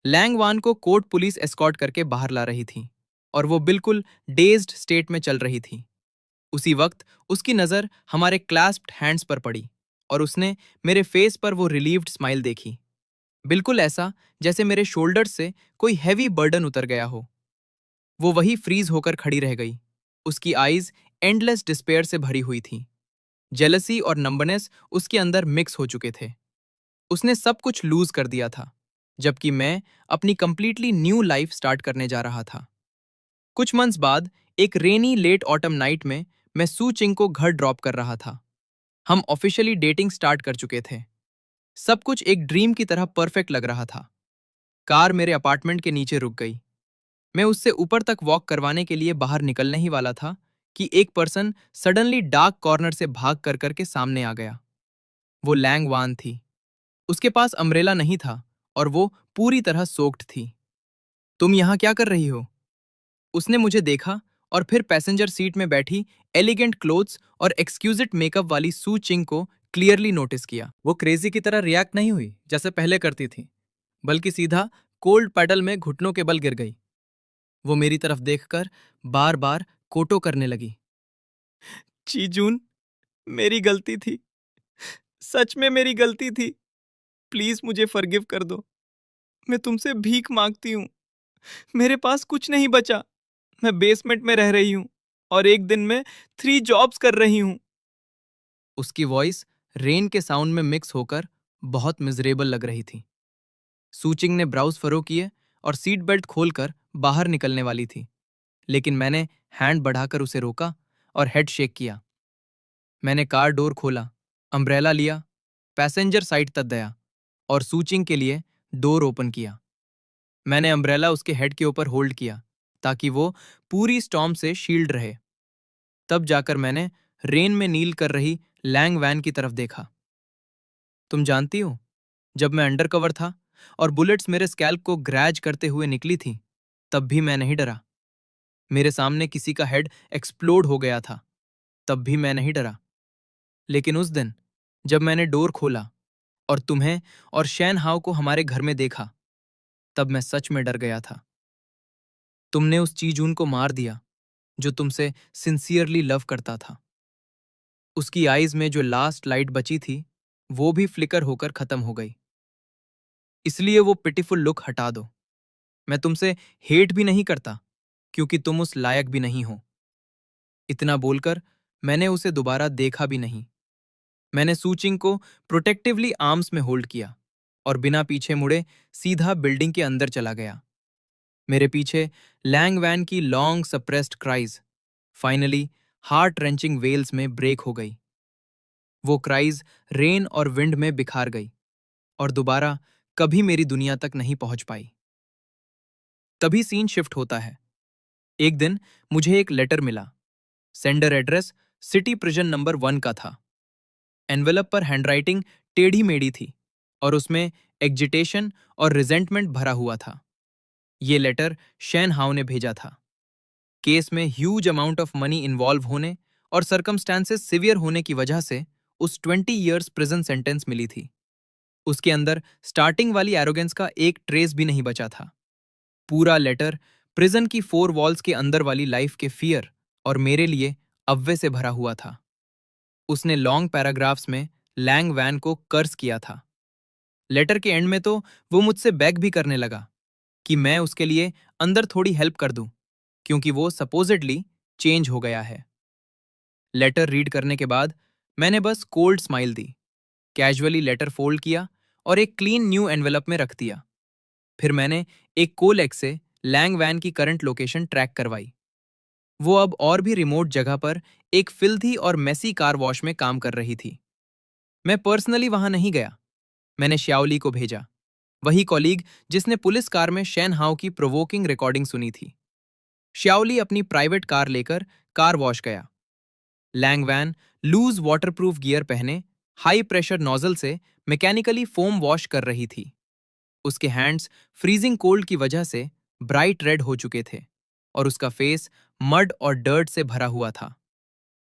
लैंग वान को कोर्ट पुलिस एस्कॉर्ट करके बाहर ला रही थी और वो बिल्कुल डेज्ड स्टेट में चल रही थी। उसी वक्त उसकी नज़र हमारे क्लैस्प्ड हैंड्स पर पड़ी और उसने मेरे फेस पर वो रिलीव्ड स्माइल देखी। बिल्कुल ऐसा जैसे मेरे शोल्डर से कोई हैवी बर्डन उतर गया हो। वो वही फ्रीज होकर खड़ी रह गई। उसकी आईज एंडलेस डिस्पेयर से भरी हुई थी। जेलसी और नंबरनेस उसके अंदर मिक्स हो चुके थे। उसने सब कुछ लूज कर दिया था, जबकि मैं अपनी कंप्लीटली न्यू लाइफ स्टार्ट करने जा रहा था। कुछ मंथ्स बाद एक रेनी लेट ऑटम नाइट में मैं सू चिंग को घर ड्रॉप कर रहा था। हम ऑफिशियली डेटिंग स्टार्ट कर चुके थे। सब कुछ एक ड्रीम की तरह परफेक्ट लग रहा था। कार मेरे अपार्टमेंट के नीचे रुक गई। मैं उससे ऊपर तक वॉक करवाने के लिए बाहर निकलने ही वाला था कि एक पर्सन सडनली डार्क कॉर्नर से भाग कर करके सामने आ गया। वो लैंग वान थी। उसके पास अम्ब्रेला नहीं था और वो पूरी तरह सोक्ड थी। तुम यहां क्या कर रही हो? उसने मुझे देखा और फिर पैसेंजर सीट में बैठी एलिगेंट क्लोथ्स और एक्सक्यूजिट मेकअप वाली सू चिंग को क्लियरली नोटिस किया। वो क्रेजी की तरह रिएक्ट नहीं हुई जैसे पहले करती थी, बल्कि सीधा कोल्ड पैडल में घुटनों के बल गिर गई। वो मेरी तरफ देखकर बार बार कोटो करने लगी। चीजून, मेरी गलती थी। सच में मेरी गलती थी। प्लीज मुझे फॉरगिव कर दो। मैं तुमसे भीख मांगती हूँ। मेरे पास कुछ नहीं बचा। मैं बेसमेंट में रह रही हूँ और एक दिन में 3 जॉब्स कर रही हूँ। उसकी वॉइस रेन के साउंड में मिक्स होकर बहुत मिजरेबल लग रही थी। सूचिंग ने ब्राउज फरो किए और सीट बेल्ट खोलकर बाहर निकलने वाली थी, लेकिन मैंने हैंड बढ़ाकर उसे रोका और हेड शेक किया। मैंने कार डोर खोला, अम्ब्रेला लिया, पैसेंजर साइड तक गया और सूचिंग के लिए डोर ओपन किया। मैंने अम्ब्रेला उसके हेड के ऊपर होल्ड किया ताकि वो पूरी स्टॉर्म से शील्ड रहे। तब जाकर मैंने रेन में नील कर रही लैंग वैन की तरफ देखा। तुम जानती हो, जब मैं अंडर कवर था और बुलेट्स मेरे स्कैल्प को ग्रैज करते हुए निकली थी, तब भी मैं नहीं डरा। मेरे सामने किसी का हेड एक्सप्लोड हो गया था, तब भी मैं नहीं डरा। लेकिन उस दिन जब मैंने डोर खोला और तुम्हें और शैन हाउ को हमारे घर में देखा, तब मैं सच में डर गया था। तुमने उस चीजून को मार दिया जो तुमसे सिंसियरली लव करता था। उसकी आईज में जो लास्ट लाइट बची थी, वो भी फ्लिकर होकर खत्म हो गई। इसलिए वो पिटीफुल लुक हटा दो। मैं तुमसे हेट भी नहीं करता, क्योंकि तुम उस लायक भी नहीं हो। इतना बोलकर मैंने उसे दोबारा देखा भी नहीं। मैंने सूचिंग को प्रोटेक्टिवली आर्म्स में होल्ड किया और बिना पीछे मुड़े सीधा बिल्डिंग के अंदर चला गया। मेरे पीछे लैंग वैन की long suppressed cries finally heart wrenching wails में ब्रेक हो गई। वो क्राइज रेन और विंड में बिखार गई और दोबारा कभी मेरी दुनिया तक नहीं पहुंच पाई। तभी सीन शिफ्ट होता है। एक दिन मुझे एक लेटर मिला। Sender address city prison number 1 का था। एनवेलप पर हैंडराइटिंग टेढ़ी मेढ़ी थी और उसमें एग्जिटेशन और रिजेंटमेंट भरा हुआ था। ये लेटर शैन हाउ ने भेजा था। केस में huge amount of money involve होने और सर्कमस्टांसेस सिवियर होने की वजह से उस 20 इयर्स प्रिजन सेंटेंस मिली थी। उसके अंदर स्टार्टिंग वाली एरोगेंस का एक ट्रेस भी नहीं बचा था। पूरा लेटर प्रिजन की 4 वॉल्स के अंदर वाली लाइफ के फियर और मेरे लिए अव्वे से भरा हुआ था। उसने लॉन्ग पैराग्राफ्स में लैंग वैन को कर्स किया था। लेटर के एंड में तो वो मुझसे बेग भी करने लगा कि मैं उसके लिए अंदर थोड़ी हेल्प कर दूं, क्योंकि वो सपोजिटली चेंज हो गया है। लेटर रीड करने के बाद मैंने बस कोल्ड स्माइल दी, कैजुअली लेटर फोल्ड किया और एक क्लीन न्यू एनवेलप में रख दिया। फिर मैंने एक कोलेक से लैंग वैन की करंट लोकेशन ट्रैक करवाई। वो अब और भी रिमोट जगह पर एक फिल्थी और मेसी कार वॉश में काम कर रही थी। मैं पर्सनली वहां नहीं गया। मैंने श्याओली को भेजा, वही कॉलीग जिसने पुलिस कार में शेन हाउ की प्रोवोकिंग रिकॉर्डिंग सुनी थी। श्याओली अपनी प्राइवेट कार लेकर कार वॉश गया। Lang Wan loose waterproof gear पहने हाई प्रेशर नोजल से मैकेनिकली फोम वॉश कर रही थी। उसके हैंड्स फ्रीजिंग कोल्ड की वजह से ब्राइट रेड हो चुके थे और उसका फेस मड और डर्ट से भरा हुआ था।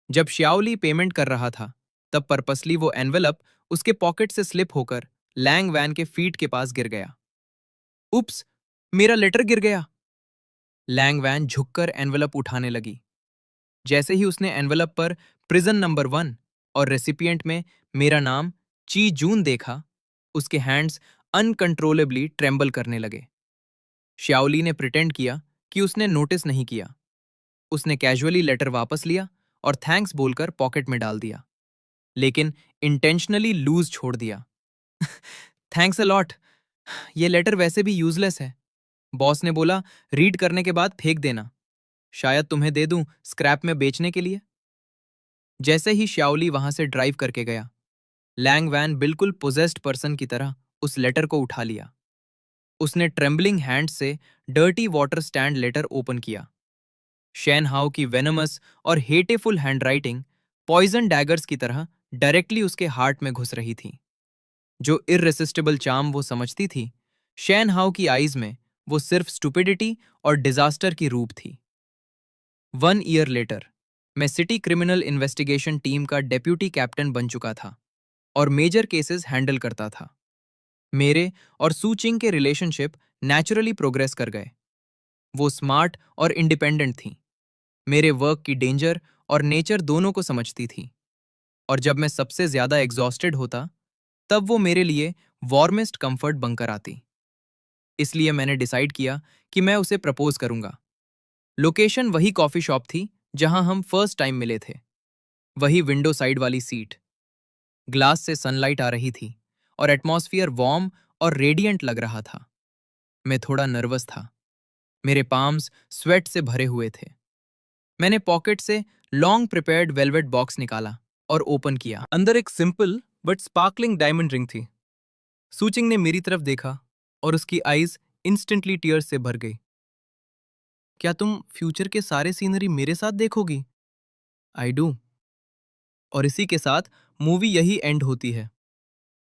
जब श्याओली पेमेंट कर रहा था, तब पर्पसली वो एनवेलप उसके पॉकेट से स्लिप होकर लैंग वैन के फीट के पास गिर गया। उप्स, मेरा लेटर गिर गया। लैंग वैन झुककर एनवेलप उठाने लगी। जैसे ही उसने एनवेलप पर प्रिजन नंबर 1 और रेसिपिएंट में मेरा नाम ची जून देखा, उसके हैंड्स अनकंट्रोलेबली ट्रेंबल करने लगे। श्याओली ने प्रिटेंड किया कि उसने नोटिस नहीं किया। उसने कैजुअली लेटर वापस लिया और थैंक्स बोलकर पॉकेट में डाल दिया, लेकिन इंटेंशनली लूज छोड़ दिया। Thanks a lot. ये लेटर वैसे भी यूजलेस है। बॉस ने बोला रीड करने के बाद फेंक देना। शायद तुम्हें दे दूं स्क्रैप में बेचने के लिए। जैसे ही श्याओली वहां से ड्राइव करके गया, लैंग वैन बिल्कुल पोजेस्ड पर्सन की तरह उस लेटर को उठा लिया। उसने ट्रेम्बलिंग हैंड से dirty water stained letter open किया। शेन हाउ की वेनमस और हेटेफुल हैंडराइटिंग पॉइजन डैगर्स की तरह डायरेक्टली उसके हार्ट में घुस रही थी। जो इररेसिस्टिबल चार्म वो समझती थी, शेन हाउ की आईज में वो सिर्फ स्टुपिडिटी और डिजास्टर की रूप थी। 1 ईयर लेटर मैं सिटी क्रिमिनल इन्वेस्टिगेशन टीम का डेप्यूटी कैप्टन बन चुका था और मेजर केसेस हैंडल करता था। मेरे और सूचिंग के रिलेशनशिप नेचुरली प्रोग्रेस कर गए। वो स्मार्ट और इंडिपेंडेंट थी, मेरे वर्क की डेंजर और नेचर दोनों को समझती थी, और जब मैं सबसे ज्यादा एग्जॉस्टेड होता, तब वो मेरे लिए वार्मेस्ट कंफर्ट बनकर आती। इसलिए मैंने डिसाइड किया कि मैं उसे प्रपोज करूंगा। लोकेशन वही कॉफी शॉप थी जहां हम फर्स्ट टाइम मिले थे। वही विंडो साइड वाली सीट। ग्लास से सनलाइट आ रही थी और एटमॉस्फियर वार्म और रेडिएंट लग रहा था। मैं थोड़ा नर्वस था, मेरे पाम्स स्वेट से भरे हुए थे। मैंने पॉकेट से लॉन्ग प्रिपेयर्ड वेलवेट बॉक्स निकाला और ओपन किया। अंदर एक simple but sparkling diamond ring थी। सूचिंग ने मेरी तरफ देखा और उसकी आईज इंस्टेंटली टीयर्स से भर गई। क्या तुम फ्यूचर के सारे सीनरी मेरे साथ देखोगी? I do. और इसी के साथ मूवी यही एंड होती है।